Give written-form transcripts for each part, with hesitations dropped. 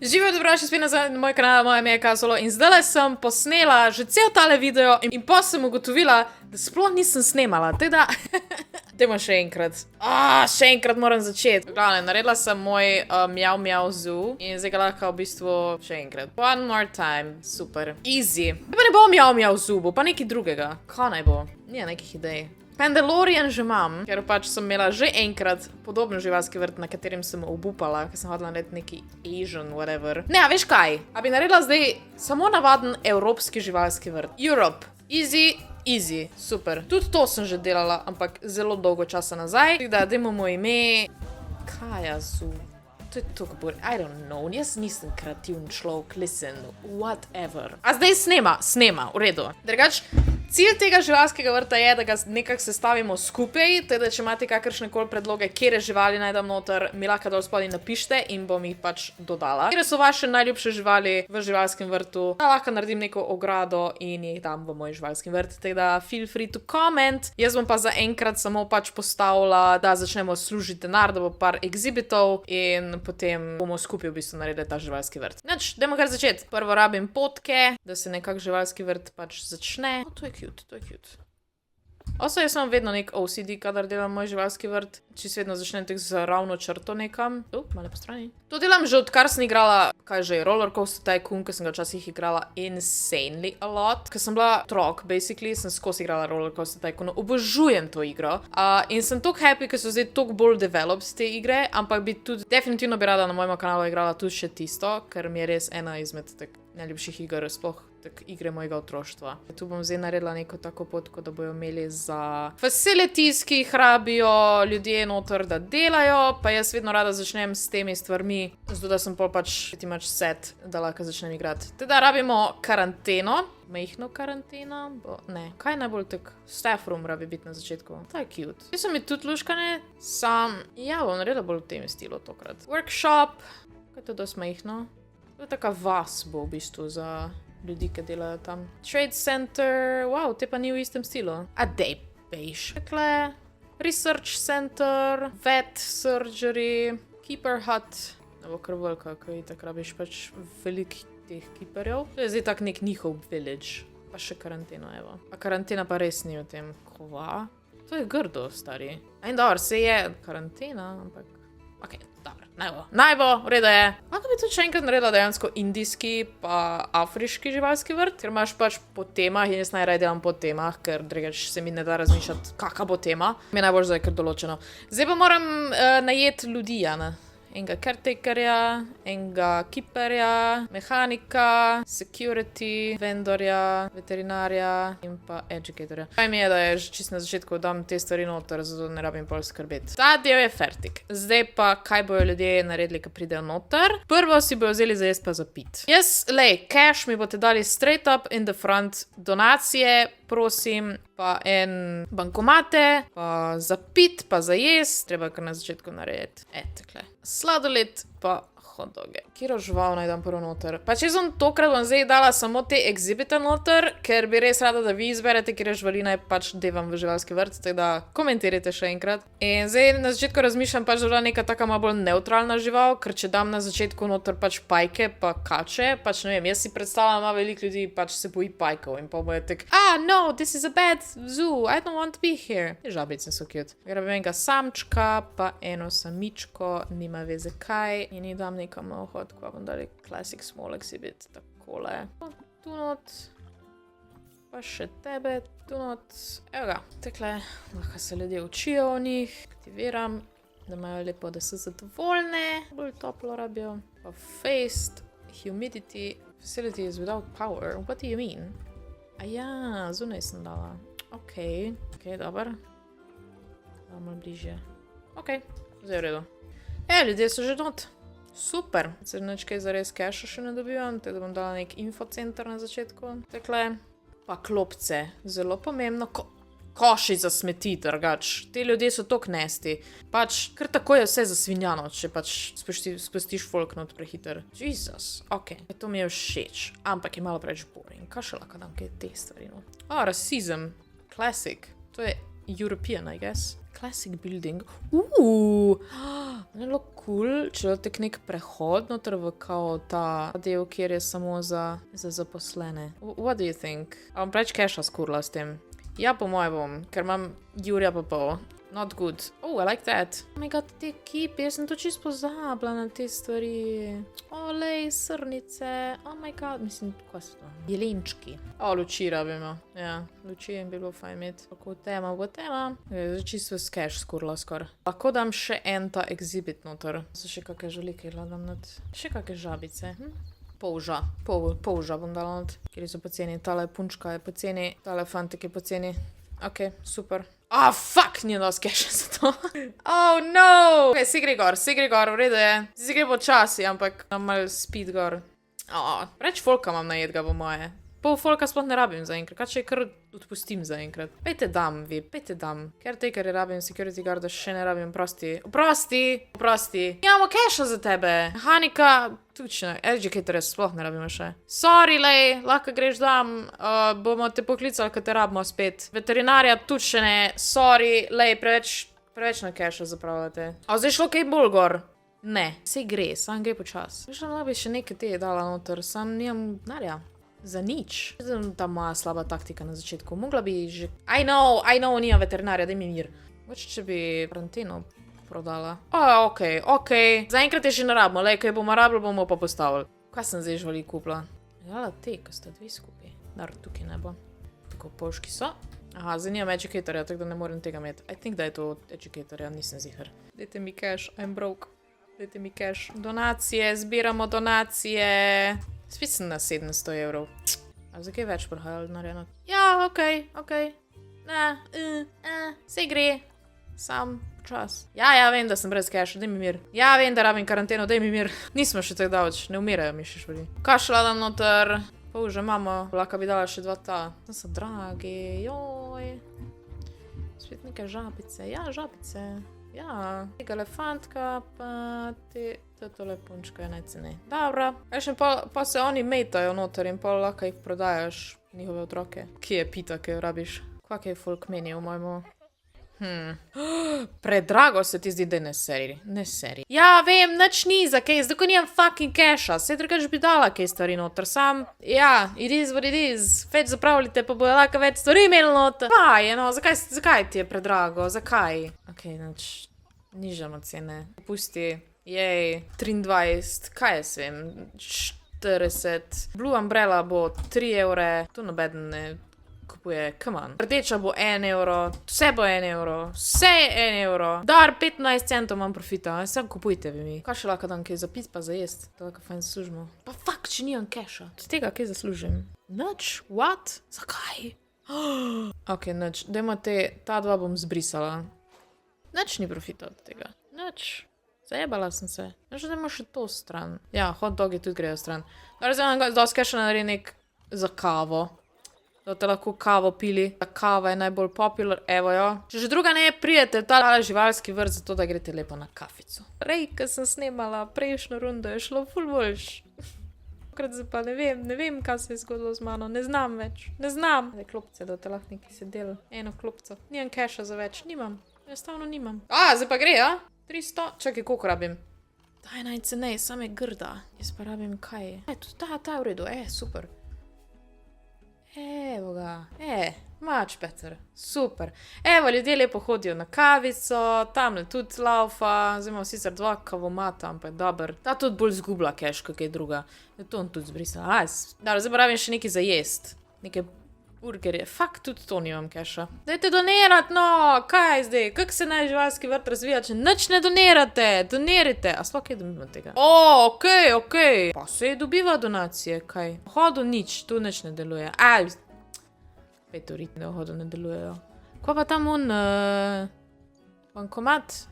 Živijo, dobrodošli spet nazaj na moj kanal, moje ime je Kazolo in zdaj sem posnela že cel tale video in pa sem ugotovila, da sploh nisem snemala, teda, dajmo še enkrat. Še enkrat moram začeti. Glavne, naredila sem moj Meow Zoo in zdaj ga lahko v bistvu še enkrat. One more time, super, easy. Pa ne bo Meow Zoo, bo pa nekaj drugega. Kaj naj bo? Nije nekih idej. Pandalorian že imam, ker pač sem imela že enkrat podoben živalski vrt, na katerim sem obupala, ker sem hodila narediti neki Asian, whatever. Ne, a veš kaj? A bi naredila zdaj samo navaden evropski živalski vrt. Europe. Easy, easy. Super. Tudi to sem že delala, ampak zelo dolgo časa nazaj. Tako da, dajmo mu ime... Kaja Zoo. To je tako bolj... I don't know. Jaz nisem kreativen človek. Listen, whatever. A zdaj snema, v redu. Drugač, cilj tega živalskega vrta je, da ga nekako sestavimo skupaj, teda če imate kakršne koli predloge, kjere živali najdem noter, mi lahko dol spodaj napište in bom jih pač dodala. Kjere so vaše najljubše živali v živalskem vrtu, da lahko naredim neko ogrado in jih dam v moj živalski vrt, teda feel free to comment. Jaz bom pa zaenkrat samo pač postavila, da začnemo služiti denar, da bo par exhibitov in potem bomo skupaj v bistvu naredili ta živalski vrt. Nič, dajmo kar začeti. Prvo rabim potke, da se nekak živalski vrt pač začne. To je cute. Oso, jaz sem vedno nek OCD, kadar delam moj živalski vrt. Čisto vedno začnem tek z ravno črto nekam. Malo po strani. To delam že odkar sem igrala, Roller Coaster Tycoon, ker sem ga včasih igrala insanely a lot. Ker sem bila otrok, basically, sem skozi igrala Roller Coaster Tycoon. Obožujem to igro. In sem tok happy, ker so zdaj tok bolj developed te igre, ampak bi tudi, definitivno bi rada na mojem kanalu igrala tudi še tisto, ker mi je res ena izmed tak najljubših iger, sploh tak igre mojega otroštva. Tu bom zdaj naredila neko tako potko, da bojo imeli za facilities, ki jih rabijo ljudje noter, da delajo, pa jaz vedno rada začnem s temi stvarmi, zato da sem pol pač pretty much set, da lahko začnem igrati. Teda rabimo karanteno, majhno karanteno, ne, kaj najbolj tak staff room rabi biti na začetku. To je cute. Ti so mi tudi luškane, ja, bom naredila bolj v tem stilu tokrat. Workshop, kaj je to dosti majhno? To je taka vas bo v bistvu za ljudi, ki delajo tam. Trade center, wow, te pa ni v istem stilu. A dej, bejš. Takle, research center, vet surgery, keeper hut. Ne bo kar velika, ko itak rabiš pač velik teh keeperjev. To je zdaj tak nek njihov village. Pa še karanteno, evo. A karantena pa res ni v tem. Kova? To je grdo, stari. In dobro, se je karantena, ampak... Okej, dobro, naj bo, v redu je. Lahko bi tudi še enkrat naredila dejansko indijski pa afriški živalski vrt, ker imaš pač po temah in jaz najraje delam po temah, ker drugač se mi ne da razmišljati, kakva bo tema. Mi je najbolj zdaj kar določeno. Zdaj pa moram najeti ljudi, ne? Enega caretakerja, enega keeperja, mehanika, security, vendorja, veterinarja in pa educatorja. Kaj mi je, da je že čisto na začetku dam te stvari noter, zato ne rabim pol skrbeti. Ta del je fertik. Zdaj pa, kaj bojo ljudje naredili, ko pridejo noter? Prvo si bojo vzeli za jest pa za pit. Jaz, cash mi boste dali straight up in the front, donacije, prosim, pa en bankomate, pa za pit, pa za jest, treba kar na začetku narediti. Takle. Sladoled, pa hotdoge. Kjero žival naj dam prvo noter? Pa če sem tokrat bom zdaj dala samo te exhibite noter, ker bi res rada, da vi izberete, kjere živali naj pač devam v živalski vrt, tako da komentirajte še enkrat. In zdaj na začetku razmišljam pač, da neka taka malo bolj neutralna žival, ker če dam na začetku noter pač pajke, pa kače, pač ne vem, jaz si predstavljam, da veliko ljudi pač se boji pajkov in pa bojo tak, no, this is a bad zoo, I don't want to be here. Te žabice so cute. Grabim enega samčka, pa eno samičko, nima veze kaj, in jih dam nekam na ohod, ko bom dali classic small exhibit, takole. Tu not, pa še tebe, tu not, evo ga. Takle, lahko se ljudje učijo o njih, aktiviram, da imajo lepo, da so zadovoljne, bolj toplo rabijo. Pa faced, humidity, facility is without power, what do you mean? Ja, zunaj sem dala. Okej, dober. Da malo bližje. Okej, zdaj v redu. Ljudje so že not. Super. Se nič kaj zares cache še ne dobivam, tako da bom dala nek infocenter na začetku. Takle. Pa klopce. Zelo pomembno. Koši za smeti, drugač. Te ljudje so tok nesti. Pač, kar tako je vse zasvinjano, če pač spustiš folk not prehiter. Jesus. Okej. To mi je všeč. Ampak je malo preveč boring. Kaj še lahko dam kaj te stvari not? Rasizem. Classic. To je European, I guess. Classic building. Zelo cool, če je tek nek prehod noter v kao ta del, kjer je samo za zaposlene. What do you think? A bom preč keša skurla s tem? Ja, po moje bom, ker imam jurja pa pol. Not good. Oh, I like that. Oh my god, te kipi, jaz sem to čisto pozabila na te stvari. Olej, srnice. Oh my god, mislim, kaj so to? Jelenčki. Luči rabimo. Ja, luči bi bilo fajn imeti. Kako tema bo tema. Zdaj čisto s cash skurla skor. Lahko dam še en ta exhibit noter. So še kakšne žolike, gledam nad. Še kakšne žabice. Polža. Polža bom dala not. Kjer so poceni. Tale punčka je poceni. Tale fantek je poceni. Ok, super. Fuck, nije dosti keša za to. Oh, no! Ok, si gre gor, v redu je. Si gre počasi, ampak imam malo speed gor. Preč folka imam najedga, po moje. Pol folka sploh ne rabim zaenkrat, kaj če kar odpustim zaenkrat. Pejte dam, vi, pejte dam. Caretaker rabim, security guarda še ne rabim, oprosti. Imamo keša za tebe. Mehanika, tučna, educatorja sploh ne rabimo še. Sorry, lej, lahko greš dam, bomo te poklicali, ko te rabimo spet. Veterinarja tuč še ne, sorry, lej, preveč na keša zapravljate. Zdaj šlo kaj bolj gor? Ne, sej gre, sam gre počas. Mišljam, da bi še nekaj te dala noter, sam nimam denarja. Za nič. To je ta moja slaba taktika na začetku. Mogla bi že... I know, nija veterinarja, daj mi mir. Mogoče, če bi karanteno prodala. Ok. Zaenkrat je še ne rabimo, lej, ko je bomo rabili, bomo pa postavili. Kaj sem zdaj žali kupila? Jala te, ko sta dve skupaj. Dar, tukaj ne bo. Tako polški so. Zdaj nimam educatorja, tako da ne morem tega imeti. I think, da je to educatorja, nisem ziher. Dajte mi cash, I'm broke. Dajte mi cash. Donacije, zbiramo donacije. Spet sem na 700 evrov. A zakaj več prihajalo narejeno? Ja, ok. Sej gre. Sam čas. Ja, vem, da sem brez keša, daj mi mir. Ja, vem, da rabim karanteno, daj mi mir. Nismo še tako daleč, ne umirajo mi še švali. Kašla dam noter. Pa že imamo, lahko bi dala še 2 ta. To so dragi, joj. Spet neke žabice. Ja, žabice. Ja, tega elefantka, pa tole punčka je najcenej. Dobro, pa se oni metajo noter in pa lahko jih prodajaš, njihove otroke. Kje je pita, ki jo rabiš? Kak je folk meni v mojemu? Predrago se ti zdi, da je ne seri. Ja, vem, nič ni za kaj, zdaj ko nijem fucking keša, se drugač bi dala kaj stvari noter, sam, ja, it is what it is, več zapravljite, pa bojo lahko več stvari imeli noter. Zakaj ti je predrago, zakaj? Ok, nič, nižamo cene, pusti, jej, 23, kaj jaz vem, 40, Blue Umbrella bo 3 evre, tu nobeden ne kupuje, come on. Rdeča bo 1 evro, vse bo 1 evro, vse je 1 evro. Dar 15 centov imam profita, sam kupujte vi mi. Kaj še lahko dam kaj za pit pa za jest, to lahko fajn zaslužimo. Pa fuck, če nimam keša. Od tega kaj zaslužim? Nič? What? Zakaj? Ok, nič, dajmo ta 2 bom zbrisala. Nič ni profita od tega. Nič. Zajebala sem se. Že dajmo še to stran. Ja, hot dogi tudi grejo stran. Zdaj imam dosti keša naredik za kavo. Da te lahko kavo pili. Ta kava je najbolj popular, evo jo. Če že druga ne prijete, ta živalski vrt, zato da greste lepo na kafico. Rej, ko sem snemala prejšnjo rundo, je šlo ful boljš. Krat se pa ne vem, kaj se je zgodilo z mano, ne znam več, ne znam. Zdaj klopce, da te lahko neki sedel, eno klopco. Nimam keša za več, nimam, enostavno nimam. Zdaj pa gre, ja? 300, čakaj, koliko rabim? Ta je najcenej, sam je grda. Jaz pa rabim kaj je. Ta je v redu, super. Evo ga, much better, super. Evo, ljudje lepo hodijo na kavico, tamle tudi laufa, zdaj imamo sicer 2 kavomata, ampak dober. Ta tudi bolj zgubla keš, kak je druga. To on tudi zbrisala. Dobro, zdaj pa rabim še nekaj za jest. Neke burgerje, fakt tudi to nimam keša. Dajte donirat, no, kaj zdaj? Kak se naj živalski vrt razvija, če nič ne donirate? Donirite. A sploh kaj dobimo tega? Ok. Pa se dobiva donacije, kaj? V hodu nič, tu nič ne deluje. Petoritne v hodu ne delujejo. Ko pa tam bankomat?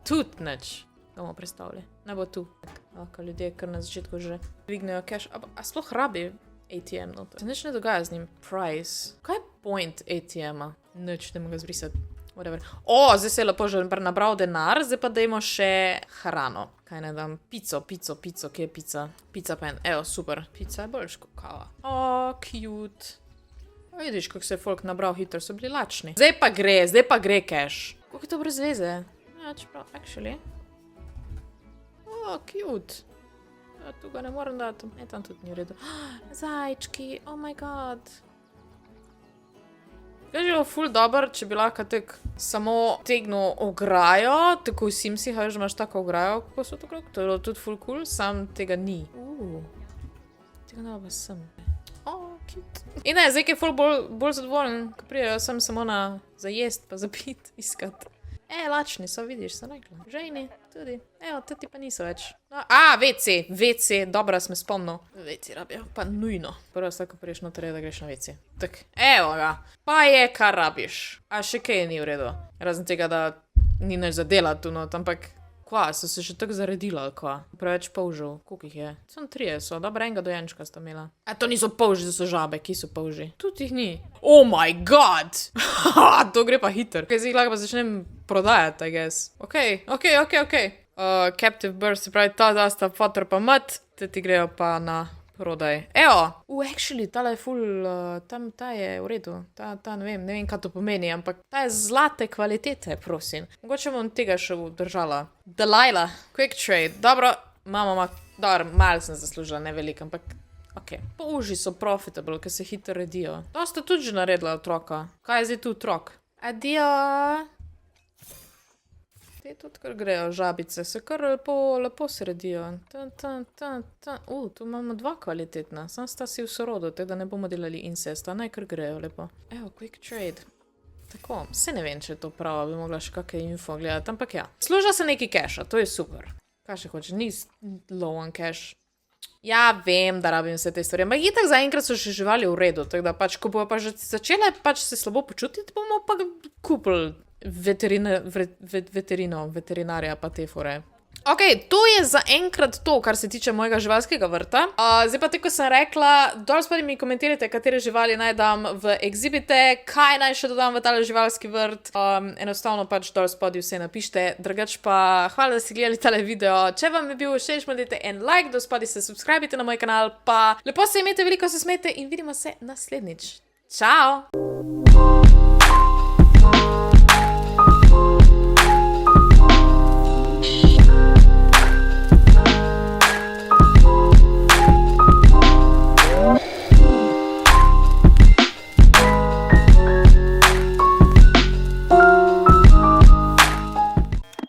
Tudi nič. Bomo predstavili. Ne bo tu. Lahko ljudje kar na začetku že dvignejo keš. A sploh rabi ATM noter. Se nič ne dogaja z njim. Price. Kaj je point ATM-a? Nič, ne mogo zbrisati. Whatever. Zdaj se je lepo že nabral denar, zdaj pa dajmo še hrano. Kaj ne dam? Pico, kje je pica? Pica pen, evo, super. Pica je boljš kot kava. Cute. Vidiš, kako se je folk nabral hitro, so bili lačni. Zdaj pa gre cash. Kako je to brez veze? Ja, čeprav, actually. Cute. Ja, tu ga ne morem dati. Ne, tam tudi ni v redu. Zajčki, oh my god. Kaj je bilo ful dober, če bi lahko tek samo tegnil ograjo, tako v Simsih, že imaš tako ograjo, kako so tako, to je bilo tudi ful cool, sam tega ni. Tega ne pa sem. Cute. In ne, zdaj je ful bolj zadovoljen, ko prijajo sem samo na za jest pa za pit iskat. Lačni so, vidiš, so rekla. Žejni, tudi. Evo, tudi pa niso več. No, WC, dobro sem spomnil. WC rabijo, pa nujno. Prvo tako priješ noter, da greš na WC. Tak, evo ga. Pa je, kar rabiš. A še kaj ni v redu. Razen tega, da ni nič za delati tu, no, ampak kva, so se še tako zaredila, kva. Preveč polžev, koliko jih je? Samo 3 so, dobro, enega dojenčka sta imela. A to niso polži, to so žabe, ki so polži. Tudi jih ni. Oh my god! To gre pa hiter. Kaj zdaj lahko pa začnem prodajati, I guess. Ok. Captive bird, se pravi, ta sta fotor pa mat, ti grejo pa na prodaj. Evo! Actually, tale je ful, tam ta je v redu. Ta ne vem, kaj to pomeni, ampak ta je zlate kvalitete, prosim. Mogoče bom tega še držala. Delilah, quick trade. Dobro, mama, dobro, malo sem zaslužila, ne veliko, ampak ok. Polži so profitable, ker se hitro redijo. To sta tudi že naredila otroka. Kaj je zdaj tu otrok? Adio! Te tudi kar grejo žabice, se kar lepo sredijo. Tu imamo 2 kvalitetna, sam sta si v sorodu, te da ne bomo delali incesta, naj kar grejo lepo. Evo, quick trade. Tako, se ne vem, če je to pravo, bi mogla še kakaj info gledati, ampak ja. Služa se neki cache, to je super. Kaj še hoče, ni low on cache. Ja, vem, da rabim vse te stvari, ampak itak zaenkrat so še živali v redu, tako da pač, ko bo pa že začele pač se slabo počutiti, bomo pa kupili veterinarja pa te fore. Ok, to je zaenkrat to, kar se tiče mojega živalskega vrta. Zdaj pa tako sem rekla, dol spodaj mi komentirajte, katere živali naj dam v exhibite, kaj naj še dodam v tale živalski vrt. Enostavno pač dol spodaj vse napište. Drugač pa hvala, da ste gledali tale video. Če vam je bil všeč, dajte en like, dol spodaj se subscribite na moj kanal, pa lepo se imejte, veliko se smejte in vidimo se naslednjič. Čau!